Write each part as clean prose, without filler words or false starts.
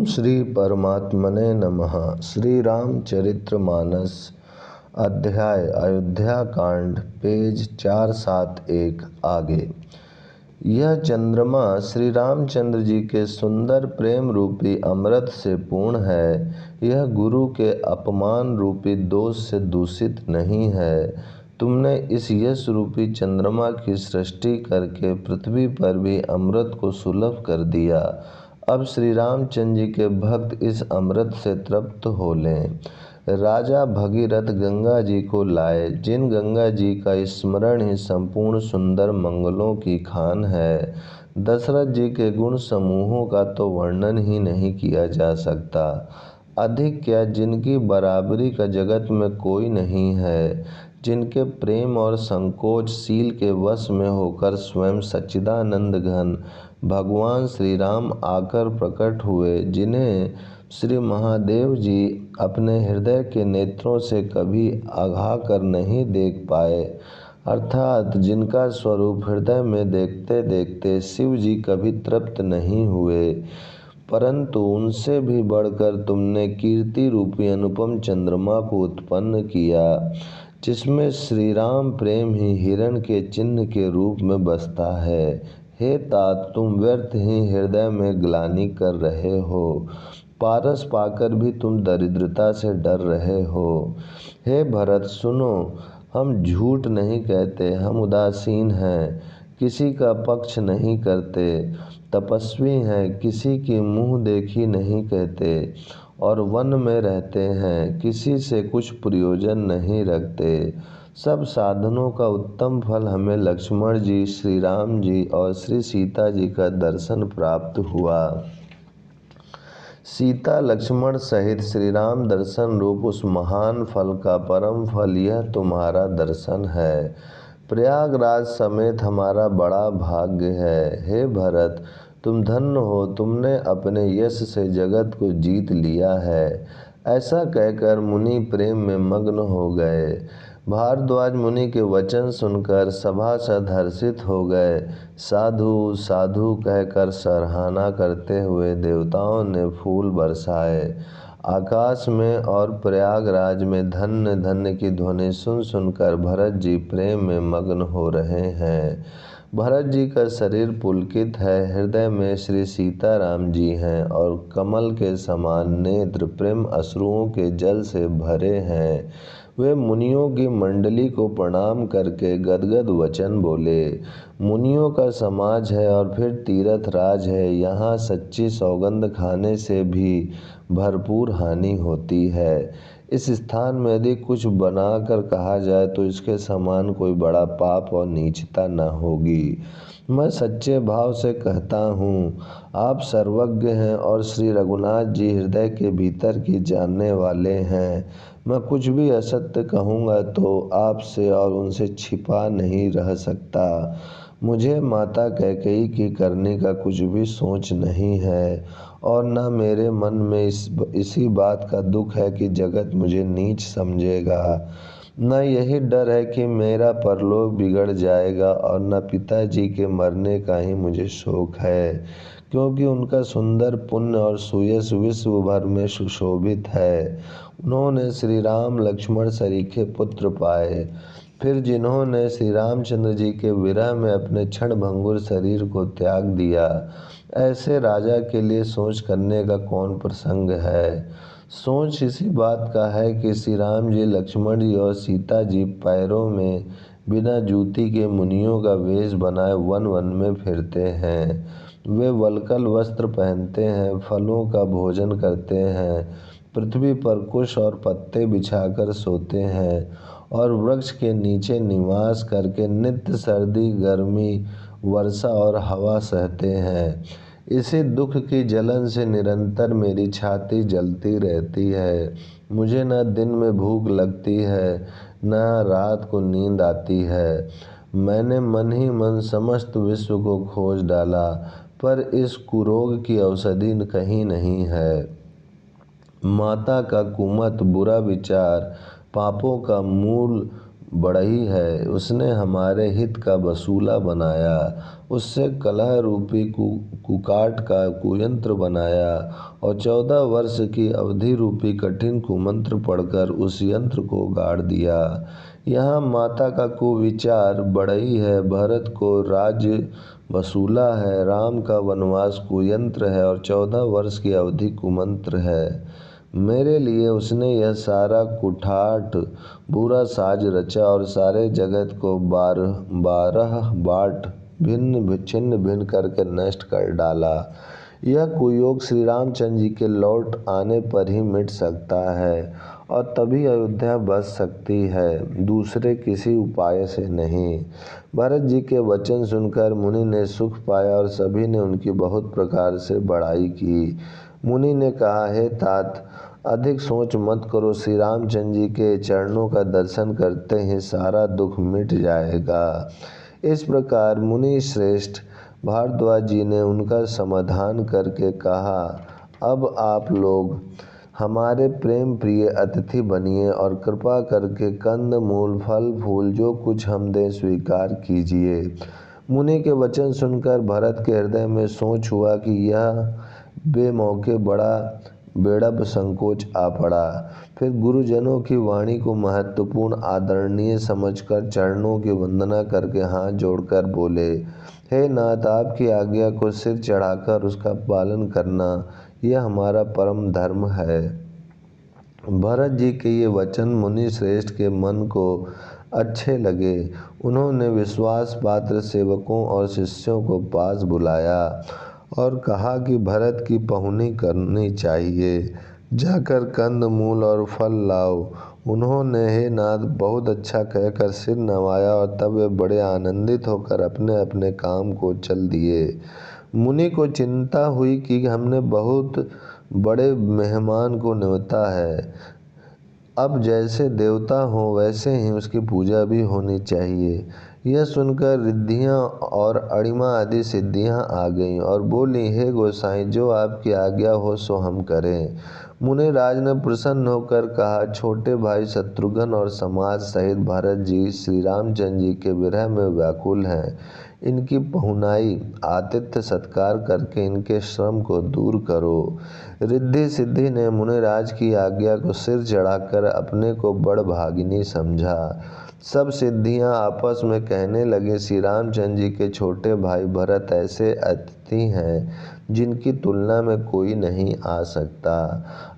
ओम श्री परमात्मने नमः। श्री रामचरितमानस अध्याय अयोध्या कांड पेज 471 आगे। यह चंद्रमा श्री रामचंद्र जी के सुंदर प्रेम रूपी अमृत से पूर्ण है। यह गुरु के अपमान रूपी दोष से दूषित नहीं है। तुमने इस यश रूपी चंद्रमा की सृष्टि करके पृथ्वी पर भी अमृत को सुलभ कर दिया। अब श्री रामचंद्र जी के भक्त इस अमृत से तृप्त हो लें। राजा भगीरथ गंगा जी को लाए, जिन गंगा जी का स्मरण ही संपूर्ण सुंदर मंगलों की खान है। दशरथ जी के गुण समूहों का तो वर्णन ही नहीं किया जा सकता। अधिक क्या, जिनकी बराबरी का जगत में कोई नहीं है। जिनके प्रेम और संकोच शील के वश में होकर स्वयं सच्चिदानंद घन भगवान श्री राम आकर प्रकट हुए, जिन्हें श्री महादेव जी अपने हृदय के नेत्रों से कभी आघा कर नहीं देख पाए, अर्थात जिनका स्वरूप हृदय में देखते देखते शिव जी कभी तृप्त नहीं हुए, परंतु उनसे भी बढ़कर तुमने कीर्ति रूपी अनुपम चंद्रमा को उत्पन्न किया, जिसमें श्री राम प्रेम ही हिरण के चिन्ह के रूप में बसता है। हे तात, तुम व्यर्थ ही हृदय में ग्लानि कर रहे हो। पारस पाकर भी तुम दरिद्रता से डर रहे हो। हे भरत, सुनो, हम झूठ नहीं कहते, हम उदासीन हैं, किसी का पक्ष नहीं करते, तपस्वी हैं, किसी की मुँह देखी नहीं कहते, और वन में रहते हैं, किसी से कुछ प्रयोजन नहीं रखते। सब साधनों का उत्तम फल हमें लक्ष्मण जी, श्री राम जी और श्री सीता जी का दर्शन प्राप्त हुआ। सीता लक्ष्मण सहित श्री राम दर्शन रूप उस महान फल का परम फल यह तुम्हारा दर्शन है। प्रयागराज समेत हमारा बड़ा भाग्य है। हे भरत, तुम धन्य हो, तुमने अपने यश से जगत को जीत लिया है। ऐसा कहकर मुनि प्रेम में मग्न हो गए। भारद्वाज मुनि के वचन सुनकर सभासद हर्षित हो गए। साधु साधु कहकर सराहना करते हुए देवताओं ने फूल बरसाए। आकाश में और प्रयागराज में धन्य धन्य की ध्वनि सुन सुनकर भरत जी प्रेम में मग्न हो रहे हैं। भरत जी का शरीर पुलकित है, हृदय में श्री सीताराम जी हैं और कमल के समान नेत्र प्रेम अश्रुओं के जल से भरे हैं। वे मुनियों की मंडली को प्रणाम करके गदगद वचन बोले। मुनियों का समाज है और फिर तीर्थ राज है, यहाँ सच्ची सौगंध खाने से भी भरपूर हानि होती है। इस स्थान में यदि कुछ बनाकर कहा जाए तो इसके समान कोई बड़ा पाप और नीचता न होगी। मैं सच्चे भाव से कहता हूँ, आप सर्वज्ञ हैं और श्री रघुनाथ जी हृदय के भीतर की जानने वाले हैं। मैं कुछ भी असत्य कहूँगा तो आपसे और उनसे छिपा नहीं रह सकता। मुझे माता कैकेयी की करने का कुछ भी सोच नहीं है और न मेरे मन में इसी बात का दुख है कि जगत मुझे नीच समझेगा। न यही डर है कि मेरा परलोक बिगड़ जाएगा और न पिताजी के मरने का ही मुझे शोक है, क्योंकि उनका सुंदर पुण्य और सुयश विश्व भर में सुशोभित है। उन्होंने श्री राम लक्ष्मण सरीखे पुत्र पाए, फिर जिन्होंने श्री रामचंद्र जी के विरह में अपने क्षणभंगुर शरीर को त्याग दिया, ऐसे राजा के लिए सोच करने का कौन प्रसंग है। सोच इसी बात का है कि श्री राम जी, लक्ष्मण जी और सीता जी पैरों में बिना जूती के मुनियों का वेश बनाए वन वन में फिरते हैं। वे वल्कल वस्त्र पहनते हैं, फलों का भोजन करते हैं, पृथ्वी पर कुश और पत्ते बिछाकर सोते हैं और वृक्ष के नीचे निवास करके नित्य सर्दी गर्मी वर्षा और हवा सहते हैं। इसी दुख की जलन से निरंतर मेरी छाती जलती रहती है। मुझे न दिन में भूख लगती है न रात को नींद आती है। मैंने मन ही मन समस्त विश्व को खोज डाला, पर इस कुरोग की औषधि कहीं नहीं है। माता का कुमत बुरा विचार पापों का मूल बढ़ई है। उसने हमारे हित का वसूला बनाया, उससे कलह रूपी कुकाट का कुयंत्र बनाया और 14 वर्ष की अवधि रूपी कठिन कुमंत्र पढ़कर उस यंत्र को गाड़ दिया। यहाँ माता का कुविचार बढ़ई है, भरत को राज्य वसूला है, राम का वनवास कुयंत्र है और 14 वर्ष की अवधि कुमंत्र है। मेरे लिए उसने यह सारा कुठाट बुरा साज रचा और सारे जगत को 12 बाट भिन्न छिन्न भिन्न करके नष्ट कर डाला। यह कुयोग श्री रामचंद्र जी के लौट आने पर ही मिट सकता है और तभी अयोध्या बच सकती है, दूसरे किसी उपाय से नहीं। भरत जी के वचन सुनकर मुनि ने सुख पाया और सभी ने उनकी बहुत प्रकार से बड़ाई की। मुनि ने कहा, हे तात, अधिक सोच मत करो, श्री रामचंद्र जी के चरणों का दर्शन करते ही सारा दुख मिट जाएगा। इस प्रकार मुनि श्रेष्ठ भारद्वाज जी ने उनका समाधान करके कहा, अब आप लोग हमारे प्रेम प्रिय अतिथि बनिए और कृपा करके कंद मूल फल फूल जो कुछ हम दें स्वीकार कीजिए। मुनि के वचन सुनकर भरत के हृदय में सोच हुआ कि यह बेमौके बड़ा बेड़ब संकोच आ पड़ा। फिर गुरुजनों की वाणी को महत्वपूर्ण आदरणीय समझकर चरणों की वंदना करके हाथ जोड़कर बोले, हे नाथ, आपकी आज्ञा को सिर चढ़ाकर उसका पालन करना यह हमारा परम धर्म है। भरत जी के ये वचन मुनि श्रेष्ठ के मन को अच्छे लगे। उन्होंने विश्वास पात्र सेवकों और शिष्यों को पास बुलाया और कहा कि भरत की पहुनी करनी चाहिए, जाकर कंद मूल और फल लाओ। उन्होंने हे नाथ बहुत अच्छा कहकर सिर नवाया और तब वे बड़े आनंदित होकर अपने अपने काम को चल दिए। मुनि को चिंता हुई कि हमने बहुत बड़े मेहमान को न्योता है, अब जैसे देवता हो वैसे ही उसकी पूजा भी होनी चाहिए। यह सुनकर रिद्धियाँ और अणिमा आदि सिद्धियाँ आ गईं और बोली, हे गोसाई, जो आपकी आज्ञा हो सो हम करें। मुनिराज ने प्रसन्न होकर कहा, छोटे भाई शत्रुघ्न और समाज सहित भरत जी श्री रामचंद्र जी के विरह में व्याकुल हैं। इनकी पहुनाई आतिथ्य सत्कार करके इनके श्रम को दूर करो। रिद्धि सिद्धि ने मुनिराज की आज्ञा को सिर चढ़ाकर अपने को बड़भागिनी समझा। सब सिद्धियां आपस में कहने लगे, श्री रामचंद्र जी के छोटे भाई भरत ऐसे अतिथि हैं जिनकी तुलना में कोई नहीं आ सकता।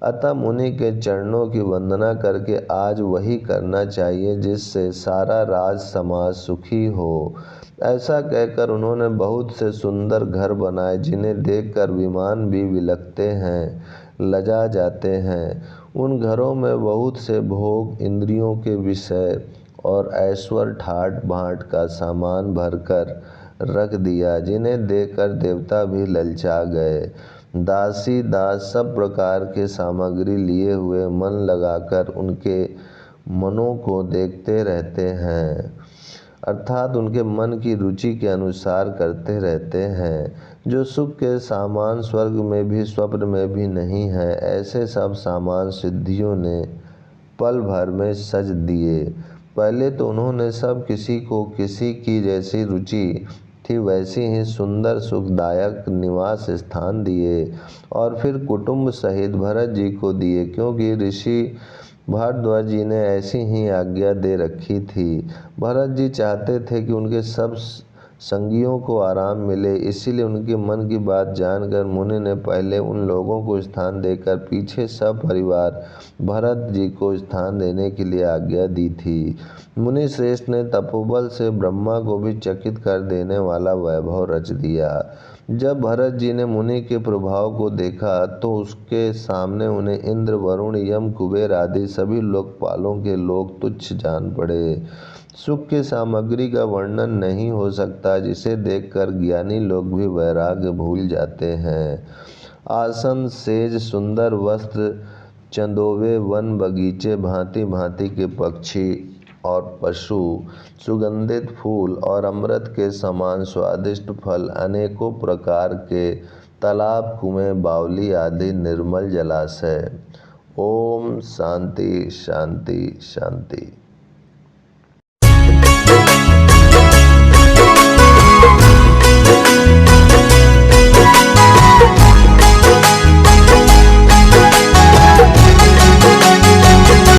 अतः मुनि के चरणों की वंदना करके आज वही करना चाहिए जिससे सारा राज समाज सुखी हो। ऐसा कहकर उन्होंने बहुत से सुंदर घर बनाए जिन्हें देखकर विमान भी विलखते हैं, लजा जाते हैं। उन घरों में बहुत से भोग, इंद्रियों के विषय और ऐश्वर्य ठाट बाट का सामान भरकर रख दिया, जिन्हें देखकर देवता भी ललचा गए। दासी दास सब प्रकार के सामग्री लिए हुए मन लगाकर उनके मनों को देखते रहते हैं, अर्थात उनके मन की रुचि के अनुसार करते रहते हैं। जो सुख के सामान स्वर्ग में भी स्वप्न में भी नहीं है, ऐसे सब सामान सिद्धियों ने पल भर में सज दिए। पहले तो उन्होंने सब किसी को किसी की जैसी रुचि थी वैसी ही सुंदर सुखदायक निवास स्थान दिए और फिर कुटुंब सहित भरत जी को दिए, क्योंकि ऋषि भारद्वाज जी ने ऐसी ही आज्ञा दे रखी थी। भरत जी चाहते थे कि उनके सब संगियों को आराम मिले, इसीलिए उनके मन की बात जानकर मुनि ने पहले उन लोगों को स्थान देकर पीछे सब परिवार भरत जी को स्थान देने के लिए आज्ञा दी थी। मुनि श्रेष्ठ ने तपोबल से ब्रह्मा को भी चकित कर देने वाला वैभव रच दिया। जब भरत जी ने मुनि के प्रभाव को देखा तो उसके सामने उन्हें इंद्र, वरुण, यम, कुबेर आदि सभी लोकपालों के लोग तुच्छ जान पड़े। सुख की सामग्री का वर्णन नहीं हो सकता, जिसे देखकर ज्ञानी लोग भी वैराग्य भूल जाते हैं। आसन, सेज, सुंदर वस्त्र, चंदोवे, वन बगीचे, भांति भांति के पक्षी और पशु, सुगंधित फूल और अमृत के समान स्वादिष्ट फल, अनेकों प्रकार के तालाब, कुएं, बावली आदि निर्मल जलाशय। ओम शांति शांति शांति।